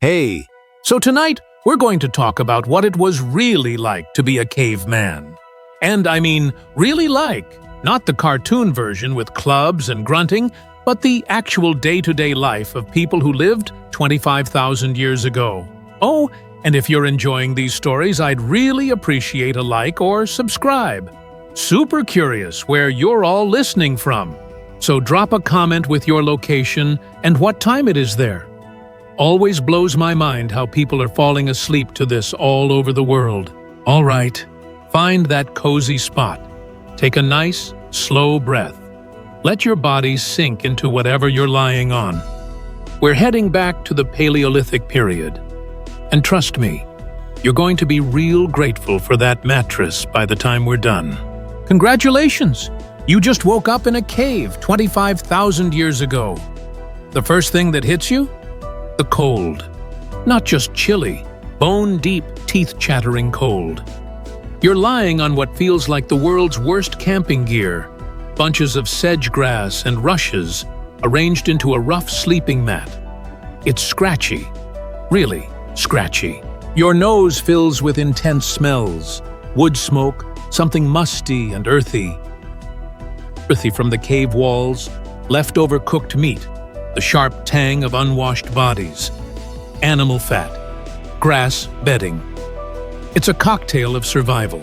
Hey, so tonight we're going to talk about what it was really like to be a caveman. And I mean really like, not the cartoon version with clubs and grunting, but the actual day-to-day life of people who lived 25,000 years ago. Oh, and if you're enjoying these stories, I'd really appreciate a like or subscribe. Super curious where you're all listening from. So drop a comment with your location and what time it is there. Always blows my mind how people are falling asleep to this all over the world. All right, find that cozy spot. Take a nice, slow breath. Let your body sink into whatever you're lying on. We're heading back to the Paleolithic period. And trust me, you're going to be real grateful for that mattress by the time we're done. Congratulations! You just woke up in a cave 25,000 years ago. The first thing that hits you? The cold. Not just chilly, bone-deep, teeth-chattering cold. You're lying on what feels like the world's worst camping gear, bunches of sedge grass and rushes arranged into a rough sleeping mat. It's scratchy, really scratchy. Your nose fills with intense smells, wood smoke, something musty and earthy. Earthy from the cave walls, leftover cooked meat, the sharp tang of unwashed bodies, animal fat, grass bedding. It's a cocktail of survival.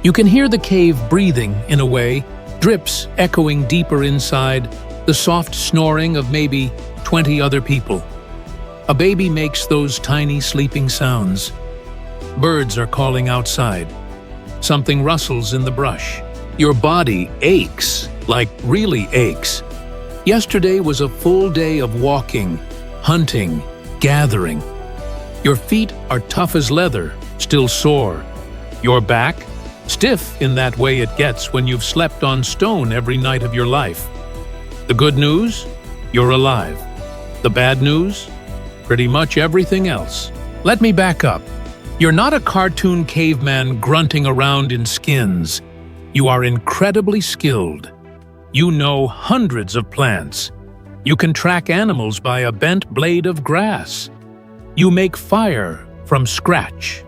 You can hear the cave breathing, in a way, drips echoing deeper inside, the soft snoring of maybe 20 other people. A baby makes those tiny sleeping sounds. Birds are calling outside. Something rustles in the brush. Your body aches, like really aches. Yesterday was a full day of walking, hunting, gathering. Your feet are tough as leather, still sore. Your back? Stiff in that way it gets when you've slept on stone every night of your life. The good news? You're alive. The bad news? Pretty much everything else. Let me back up. You're not a cartoon caveman grunting around in skins. You are incredibly skilled. You know hundreds of plants. You can track animals by a bent blade of grass. You make fire from scratch.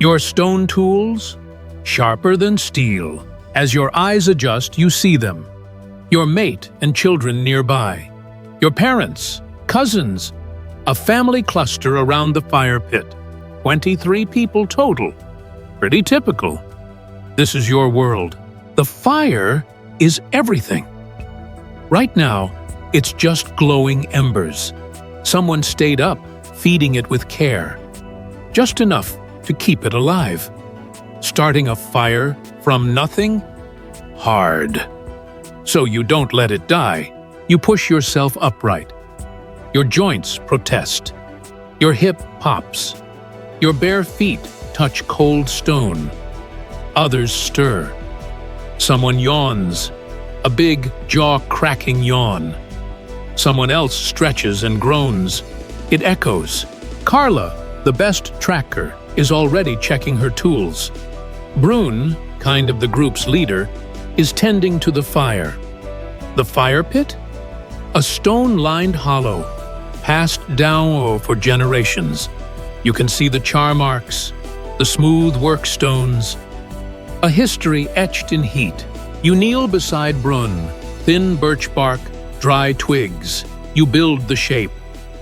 Your stone tools? Sharper than steel. As your eyes adjust, you see them. Your mate and children nearby. Your parents, cousins, a family cluster around the fire pit. 23 people total. Pretty typical. This is your world. The fire is everything. Right now, it's just glowing embers. Someone stayed up, feeding it with care. Just enough to keep it alive. Starting a fire from nothing? Hard. So you don't let it die. You push yourself upright. Your joints protest. Your hip pops. Your bare feet touch cold stone. Others stir. Someone yawns, a big, jaw-cracking yawn. Someone else stretches and groans. It echoes. Carla, the best tracker, is already checking her tools. Brune, kind of the group's leader, is tending to the fire. The fire pit? A stone-lined hollow, passed down for generations. You can see the char marks, the smooth work stones, a history etched in heat. You kneel beside Brune, thin birch bark, dry twigs. You build the shape,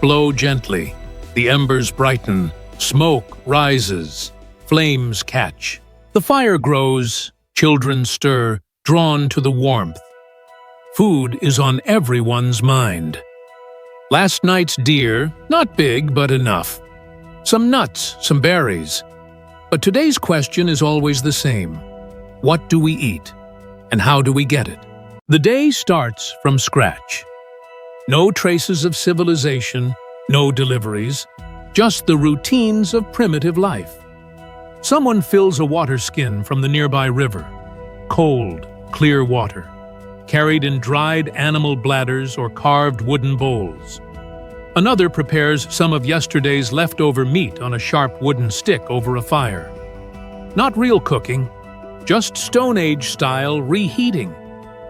blow gently. The embers brighten, smoke rises, flames catch. The fire grows, children stir, drawn to the warmth. Food is on everyone's mind. Last night's deer, not big but enough. Some nuts, some berries. But today's question is always the same. What do we eat? And how do we get it? The day starts from scratch. No traces of civilization, no deliveries, just the routines of primitive life. Someone fills a water skin from the nearby river. Cold, clear water, carried in dried animal bladders or carved wooden bowls. Another prepares some of yesterday's leftover meat on a sharp wooden stick over a fire. Not real cooking, just Stone Age style reheating.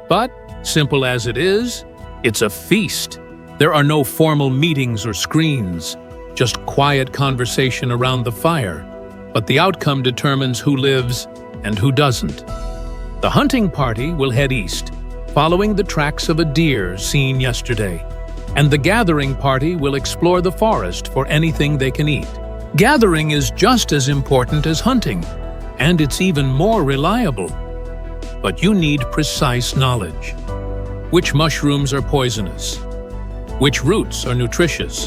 But, simple as it is, it's a feast. There are no formal meetings or screens. just quiet conversation around the fire, but the outcome determines who lives and who doesn't. The hunting party will head east, following the tracks of a deer seen yesterday, and the gathering party will explore the forest for anything they can eat. Gathering is just as important as hunting, and it's even more reliable. But you need precise knowledge. Which mushrooms are poisonous? Which roots are nutritious?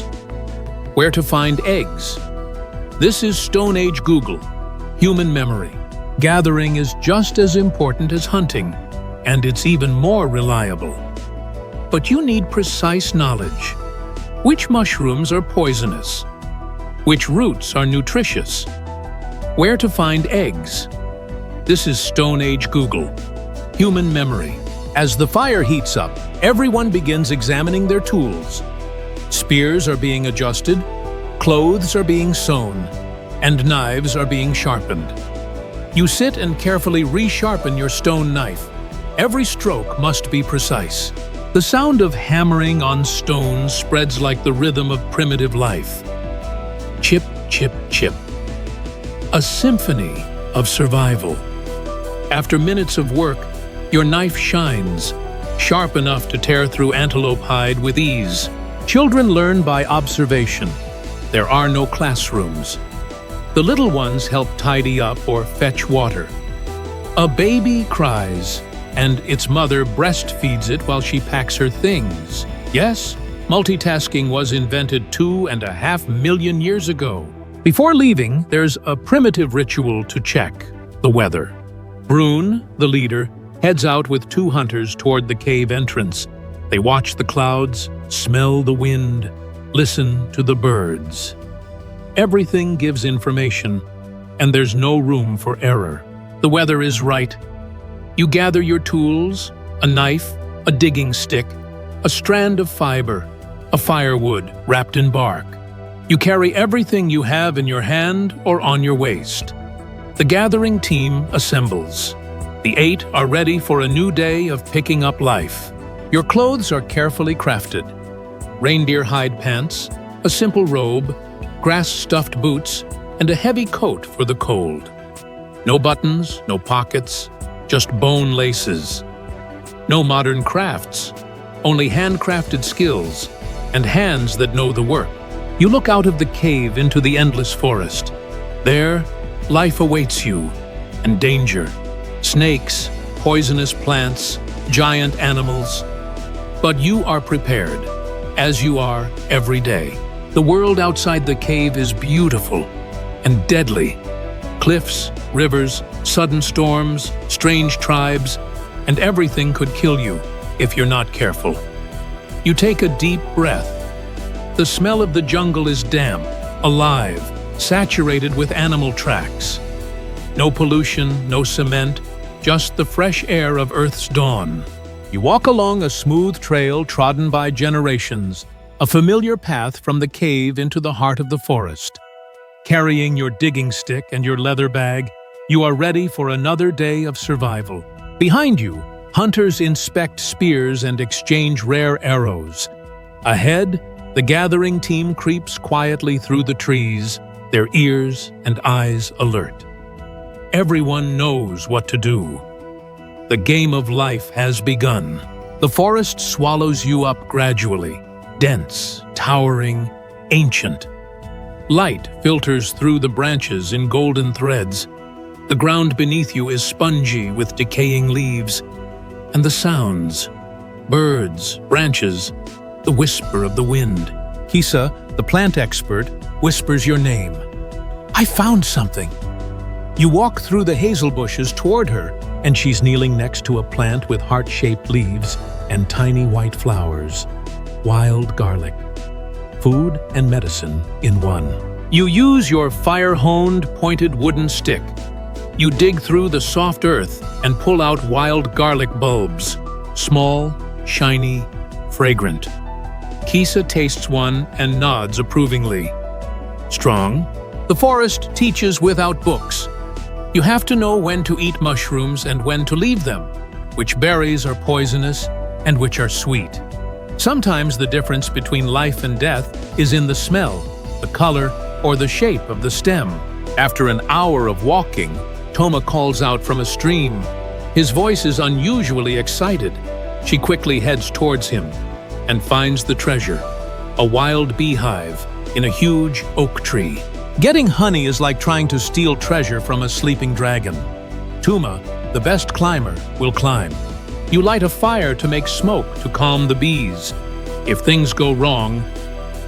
Where to find eggs? This is Stone Age Google, human memory. Gathering is just as important as hunting, and it's even more reliable. But you need precise knowledge. Which mushrooms are poisonous? Which roots are nutritious? Where to find eggs? This is Stone Age Google, human memory. As the fire heats up, everyone begins examining their tools. Spears are being adjusted, clothes are being sewn, and knives are being sharpened. You sit and carefully resharpen your stone knife. Every stroke must be precise. The sound of hammering on stone spreads like the rhythm of primitive life. Chip, chip, chip. A symphony of survival. After minutes of work, your knife shines, sharp enough to tear through antelope hide with ease. Children learn by observation. There are no classrooms. The little ones help tidy up or fetch water. A baby cries, and its mother breastfeeds it while she packs her things. Yes, multitasking was invented 2.5 million years ago. Before leaving, there's a primitive ritual to check the weather. Brune, the leader, heads out with 2 hunters toward the cave entrance. They watch the clouds, smell the wind, listen to the birds. Everything gives information, and there's no room for error. The weather is right. You gather your tools, a knife, a digging stick, a strand of fiber, a firewood wrapped in bark. You carry everything you have in your hand or on your waist. The gathering team assembles. The 8 are ready for a new day of picking up life. Your clothes are carefully crafted. Reindeer hide pants, a simple robe, grass-stuffed boots, and a heavy coat for the cold. No buttons, no pockets, just bone laces. No modern crafts, only handcrafted skills and hands that know the work. You look out of the cave into the endless forest. There, life awaits you, and danger. Snakes, poisonous plants, giant animals. But you are prepared, as you are every day. The world outside the cave is beautiful and deadly. Cliffs, rivers, sudden storms, strange tribes, and everything could kill you if you're not careful. You take a deep breath. The smell of the jungle is damp, alive, saturated with animal tracks. No pollution, no cement, just the fresh air of Earth's dawn. You walk along a smooth trail trodden by generations, a familiar path from the cave into the heart of the forest. Carrying your digging stick and your leather bag, you are ready for another day of survival. Behind you, hunters inspect spears and exchange rare arrows. Ahead, the gathering team creeps quietly through the trees, their ears and eyes alert. Everyone knows what to do. The game of life has begun. The forest swallows you up gradually, dense, towering, ancient. Light filters through the branches in golden threads. The ground beneath you is spongy with decaying leaves. And the sounds, birds, branches, the whisper of the wind. Kisa, the plant expert, whispers your name. I found something. You walk through the hazel bushes toward her, and she's kneeling next to a plant with heart-shaped leaves and tiny white flowers. Wild garlic. Food and medicine in one. You use your fire-honed, pointed wooden stick. You dig through the soft earth and pull out wild garlic bulbs. Small, shiny, fragrant. Kisa tastes one and nods approvingly. Strong. The forest teaches without books. You have to know when to eat mushrooms and when to leave them, which berries are poisonous and which are sweet. Sometimes the difference between life and death is in the smell. the color, or the shape of the stem. After an hour of walking, Toma calls out from a stream. His voice is unusually excited. She quickly heads towards him and finds the treasure, a wild beehive in a huge oak tree. Getting honey is like trying to steal treasure from a sleeping dragon. Toma, the best climber, will climb. You light a fire to make smoke to calm the bees. If things go wrong,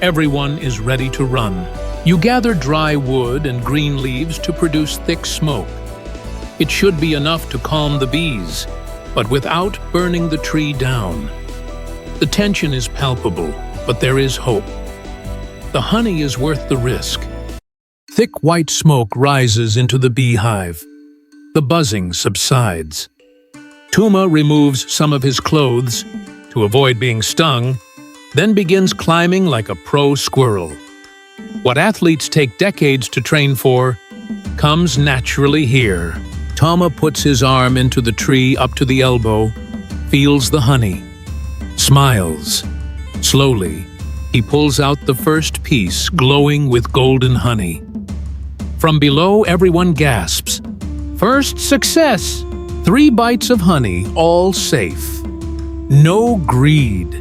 everyone is ready to run. You gather dry wood and green leaves to produce thick smoke. It should be enough to calm the bees, but without burning the tree down. The tension is palpable, but there is hope. The honey is worth the risk. Thick white smoke rises into the beehive. The buzzing subsides. Toma removes some of his clothes to avoid being stung, then begins climbing like a pro squirrel. What athletes take decades to train for comes naturally here. Toma puts his arm into the tree up to the elbow, feels the honey, smiles. Slowly, he pulls out the first piece glowing with golden honey. From below, everyone gasps. First success! 3 bites of honey, all safe. No greed.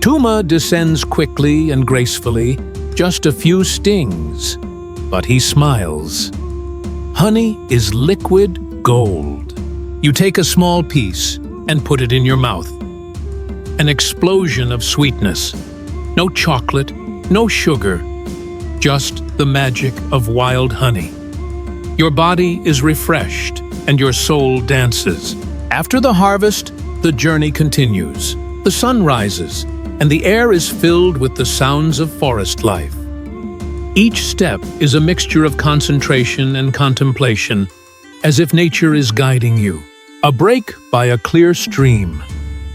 Toma descends quickly and gracefully, just a few stings, but he smiles. Honey is liquid gold. You take a small piece and put it in your mouth. An explosion of sweetness. No chocolate, no sugar, just the magic of wild honey. Your body is refreshed and your soul dances. After the harvest, the journey continues. The sun rises, and the air is filled with the sounds of forest life. Each step is a mixture of concentration and contemplation, as if nature is guiding you. A break by a clear stream.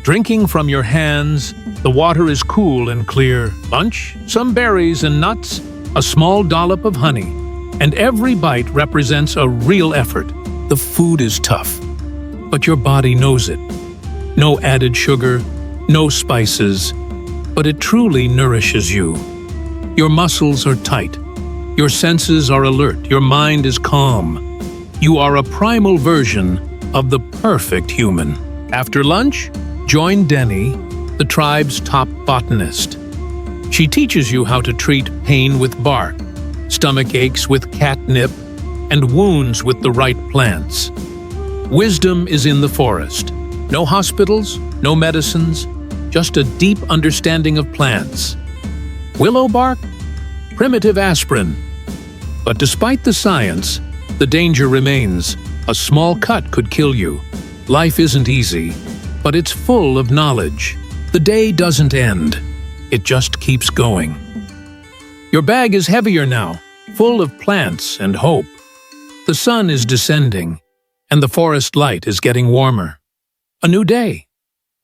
Drinking from your hands, the water is cool and clear. Lunch, some berries and nuts, a small dollop of honey, and every bite represents a real effort. The food is tough, but your body knows it. No added sugar, no spices, but it truly nourishes you. Your muscles are tight. Your senses are alert. Your mind is calm. You are a primal version of the perfect human. After lunch, join Denny, the tribe's top botanist. She teaches you how to treat pain with bark, stomach aches with catnip, and wounds with the right plants. Wisdom is in the forest. No hospitals, no medicines, just a deep understanding of plants. Willow bark, primitive aspirin. But despite the science, the danger remains. A small cut could kill you. Life isn't easy, but it's full of knowledge. The day doesn't end. It just keeps going. Your bag is heavier now, full of plants and hope. The sun is descending, and the forest light is getting warmer. A new day,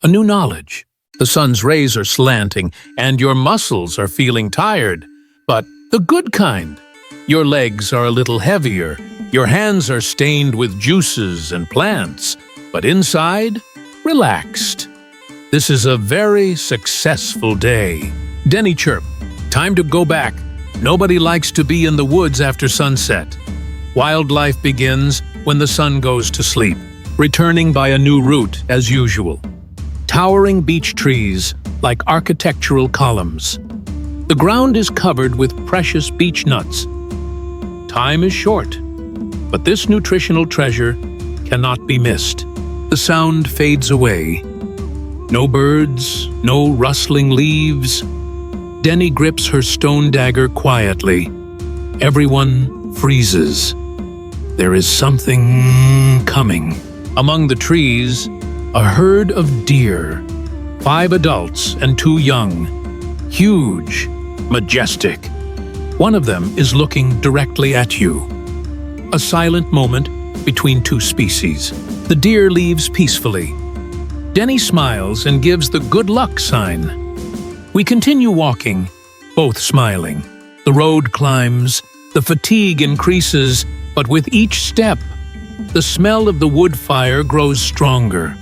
a new knowledge. The sun's rays are slanting, and your muscles are feeling tired, but the good kind. Your legs are a little heavier, your hands are stained with juices and plants, but inside, relaxed. This is a very successful day. Denny chirp, time to go back. Nobody likes to be in the woods after sunset. Wildlife begins when the sun goes to sleep, returning by a new route as usual. Towering beech trees like architectural columns. The ground is covered with precious beech nuts. Time is short, but this nutritional treasure cannot be missed. The sound fades away. No birds, no rustling leaves. Denny grips her stone dagger quietly. Everyone freezes. There is something coming. Among the trees, a herd of deer. 5 adults and 2 young. Huge, majestic. One of them is looking directly at you. A silent moment between 2 species. The deer leaves peacefully. Denny smiles and gives the good luck sign. We continue walking, both smiling. The road climbs, the fatigue increases, but with each step, the smell of the wood fire grows stronger.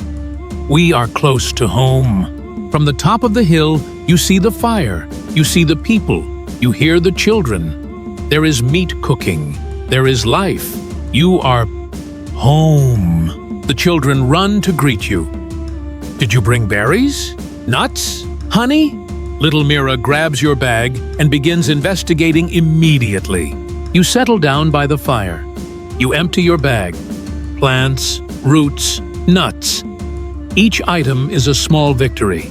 We are close to home. From the top of the hill, you see the fire, you see the people, You hear the children. There is meat cooking. There is life. You are home. The children run to greet you. Did you bring berries? Nuts? Honey? Little Mira grabs your bag and begins investigating immediately. You settle down by the fire. You empty your bag. Plants, roots, nuts. Each item is a small victory.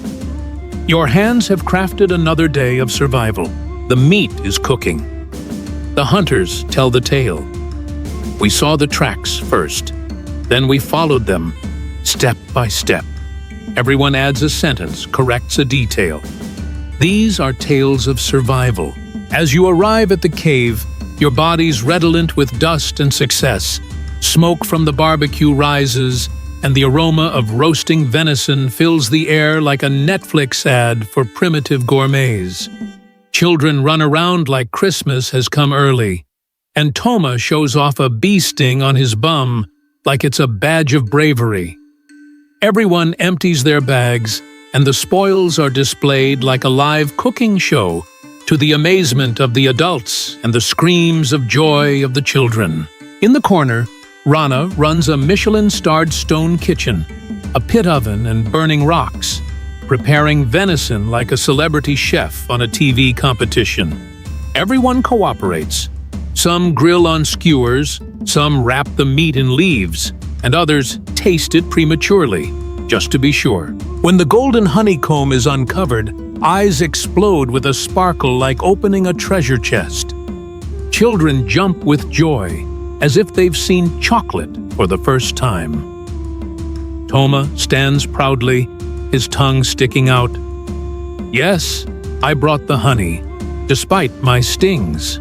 Your hands have crafted another day of survival. The meat is cooking. The hunters tell the tale. We saw the tracks first. Then we followed them, step by step. Everyone adds a sentence, corrects a detail. These are tales of survival. As you arrive at the cave, your body's redolent with dust and success. Smoke from the barbecue rises, and the aroma of roasting venison fills the air like a Netflix ad for primitive gourmets. Children run around like Christmas has come early, and Toma shows off a bee sting on his bum like it's a badge of bravery. Everyone empties their bags, and the spoils are displayed like a live cooking show, to the amazement of the adults and the screams of joy of the children. In the corner, Rana runs a Michelin-starred stone kitchen, a pit oven and burning rocks, preparing venison like a celebrity chef on a TV competition. Everyone cooperates. Some grill on skewers, some wrap the meat in leaves, and others taste it prematurely, just to be sure. When the golden honeycomb is uncovered, eyes explode with a sparkle like opening a treasure chest. Children jump with joy, as if they've seen chocolate for the first time. Toma stands proudly, his tongue sticking out. Yes, I brought the honey, despite my stings.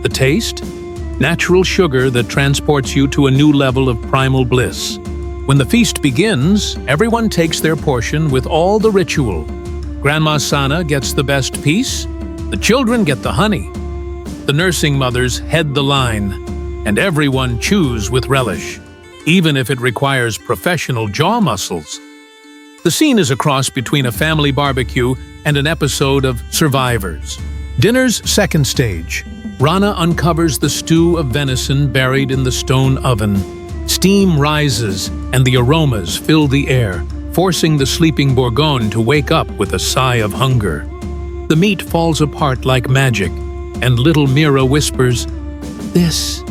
The taste? Natural sugar that transports you to a new level of primal bliss. When the feast begins, everyone takes their portion with all the ritual. Grandma Sana gets the best piece, the children get the honey. The nursing mothers head the line, and everyone chews with relish, even if it requires professional jaw muscles. The scene is a cross between a family barbecue and an episode of Survivors. Dinner's second stage. Rana uncovers the stew of venison buried in the stone oven. Steam rises, and the aromas fill the air, forcing the sleeping Bourgogne to wake up with a sigh of hunger. The meat falls apart like magic, and little Mira whispers, "This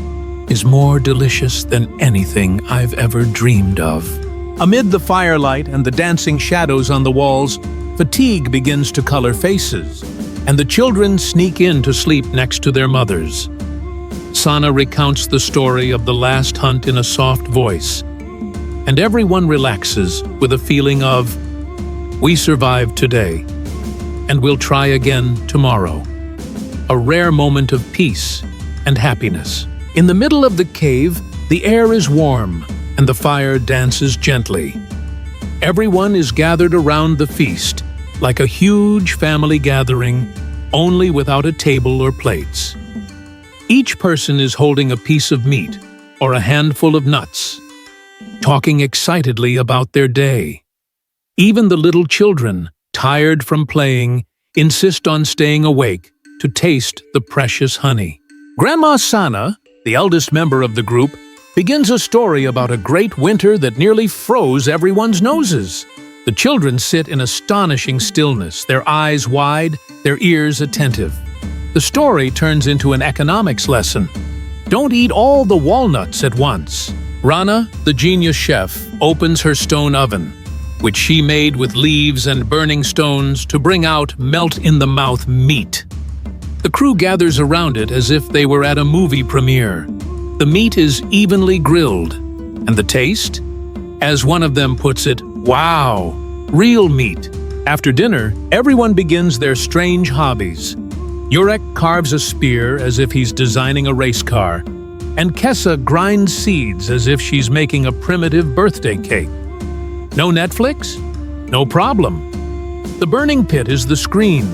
is more delicious than anything I've ever dreamed of." Amid the firelight and the dancing shadows on the walls, fatigue begins to color faces, and the children sneak in to sleep next to their mothers. Sana recounts the story of the last hunt in a soft voice, and everyone relaxes with a feeling of, we survived today, and we'll try again tomorrow. A rare moment of peace and happiness. In the middle of the cave, the air is warm, and the fire dances gently. Everyone is gathered around the feast, like a huge family gathering, only without a table or plates. Each person is holding a piece of meat or a handful of nuts, talking excitedly about their day. Even the little children, tired from playing, insist on staying awake to taste the precious honey. Grandma Sana, the eldest member of the group, begins a story about a great winter that nearly froze everyone's noses. The children sit in astonishing stillness, their eyes wide, their ears attentive. The story turns into an economics lesson. Don't eat all the walnuts at once. Rana, the genius chef, opens her stone oven, which she made with leaves and burning stones to bring out melt-in-the-mouth meat. The crew gathers around it as if they were at a movie premiere. The meat is evenly grilled, and the taste? As one of them puts it, wow, real meat. After dinner, everyone begins their strange hobbies. Jurek carves a spear as if he's designing a race car, and Kessa grinds seeds as if she's making a primitive birthday cake. No Netflix? No problem. The burning pit is the screen,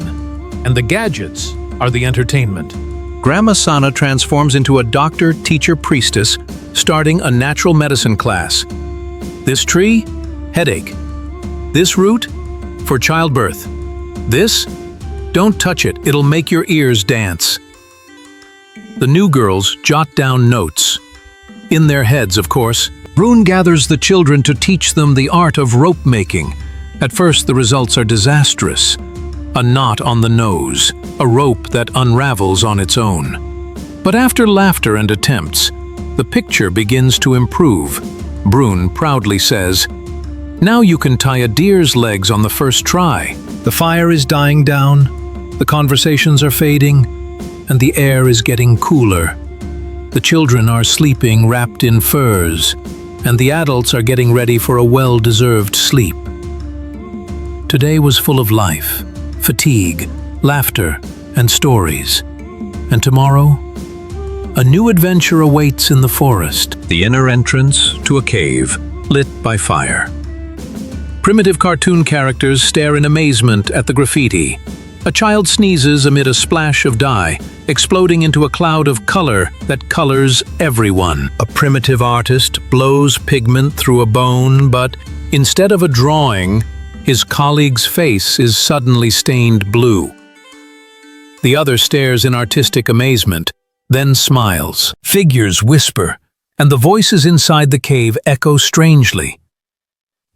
and the gadgets are the entertainment. Grandma Sana transforms into a doctor, teacher, priestess, starting a natural medicine class. This tree? Headache. This root? For childbirth. This? Don't touch it, it'll make your ears dance. The new girls jot down notes. In their heads, of course. Brune gathers the children to teach them the art of rope making. At first, the results are disastrous. A knot on the nose, a rope that unravels on its own. But after laughter and attempts, the picture begins to improve. Brune proudly says, "Now you can tie a deer's legs on the first try." The fire is dying down, the conversations are fading, and the air is getting cooler. The children are sleeping wrapped in furs, and the adults are getting ready for a well-deserved sleep. Today was full of life, fatigue, laughter, and stories. And tomorrow, a new adventure awaits in the forest. The inner entrance to a cave, lit by fire. Primitive cartoon characters stare in amazement at the graffiti. A child sneezes amid a splash of dye, exploding into a cloud of color that colors everyone. A primitive artist blows pigment through a bone, but instead of a drawing, his colleague's face is suddenly stained blue. The other stares in artistic amazement, then smiles. Figures whisper, and the voices inside the cave echo strangely.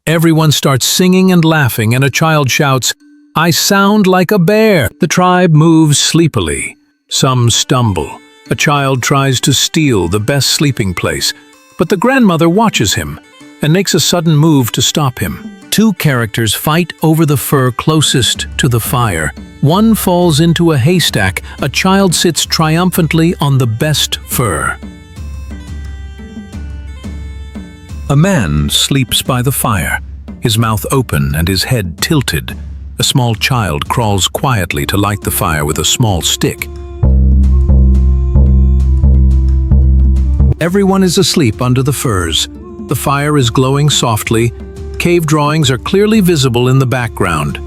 Everyone starts singing and laughing, and a child shouts, "I sound like a bear!" The tribe moves sleepily. Some stumble. A child tries to steal the best sleeping place, but the grandmother watches him and makes a sudden move to stop him. Two characters fight over the fur closest to the fire. One falls into a haystack. A child sits triumphantly on the best fur. A man sleeps by the fire, his mouth open and his head tilted. A small child crawls quietly to light the fire with a small stick. Everyone is asleep under the furs. The fire is glowing softly. Cave drawings are clearly visible in the background.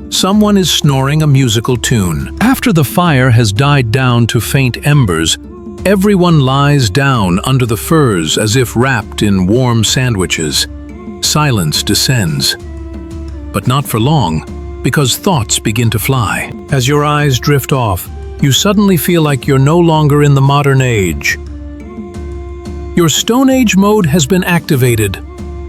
Someone is snoring a musical tune. After the fire has died down to faint embers, everyone lies down under the furs as if wrapped in warm sandwiches. Silence descends. But not for long, because thoughts begin to fly. As your eyes drift off, you suddenly feel like you're no longer in the modern age. Your Stone Age mode has been activated.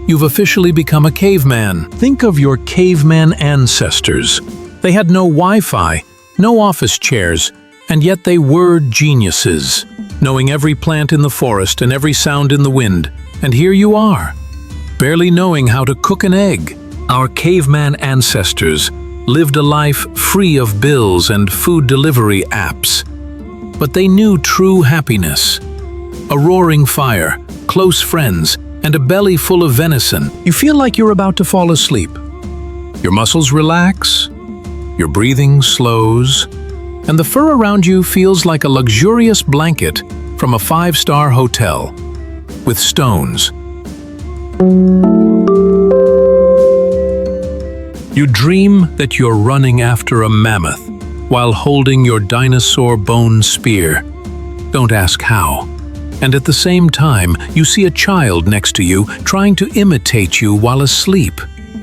You've officially become a caveman. Think of your caveman ancestors. They had no Wi-Fi, no office chairs, and yet they were geniuses, knowing every plant in the forest and every sound in the wind. And here you are, barely knowing how to cook an egg. Our caveman ancestors lived a life free of bills and food delivery apps. But they knew true happiness. A roaring fire, close friends, and a belly full of venison. You feel like you're about to fall asleep. Your muscles relax, your breathing slows, and the fur around you feels like a luxurious blanket from a 5-star hotel with stones. You dream that you're running after a mammoth while holding your dinosaur bone spear. Don't ask how. And at the same time, you see a child next to you trying to imitate you while asleep.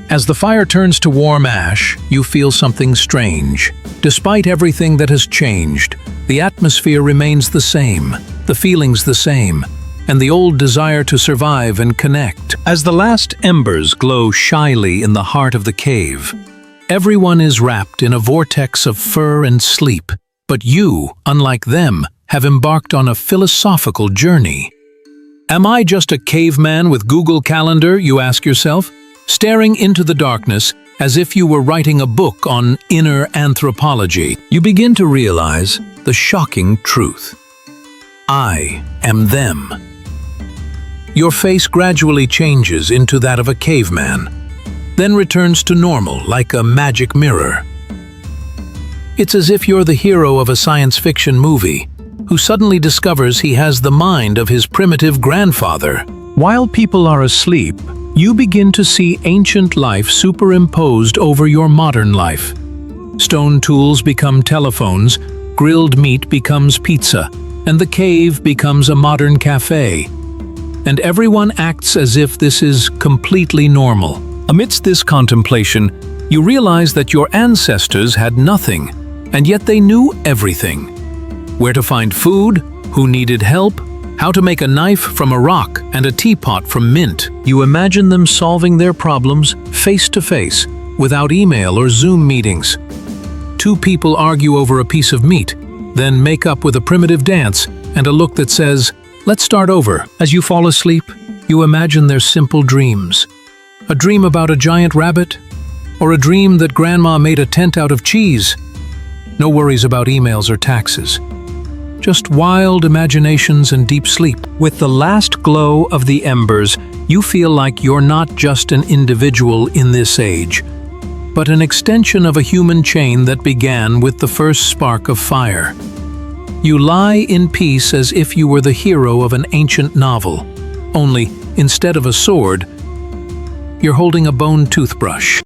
As the fire turns to warm ash, you feel something strange. Despite everything that has changed, the atmosphere remains the same, the feelings the same, and the old desire to survive and connect. As the last embers glow shyly in the heart of the cave, everyone is wrapped in a vortex of fur and sleep. But you, unlike them, have embarked on a philosophical journey. Am I just a caveman with Google Calendar, you ask yourself, staring into the darkness as if you were writing a book on inner anthropology? You begin to realize the shocking truth. I am them. Your face gradually changes into that of a caveman, then returns to normal like a magic mirror. It's as if you're the hero of a science fiction movie, who suddenly discovers he has the mind of his primitive grandfather. While people are asleep, you begin to see ancient life superimposed over your modern life. Stone tools become telephones, grilled meat becomes pizza, and the cave becomes a modern cafe. And everyone acts as if this is completely normal. Amidst this contemplation, you realize that your ancestors had nothing. And yet they knew everything. Where to find food, who needed help, how to make a knife from a rock and a teapot from mint. You imagine them solving their problems face to face, without email or Zoom meetings. Two people argue over a piece of meat, then make up with a primitive dance and a look that says, "Let's start over." As you fall asleep, you imagine their simple dreams. A dream about a giant rabbit, or a dream that grandma made a tent out of cheese. No worries about emails or taxes. Just wild imaginations and deep sleep. With the last glow of the embers, you feel like you're not just an individual in this age, but an extension of a human chain that began with the first spark of fire. You lie in peace as if you were the hero of an ancient novel, only instead of a sword, you're holding a bone toothbrush.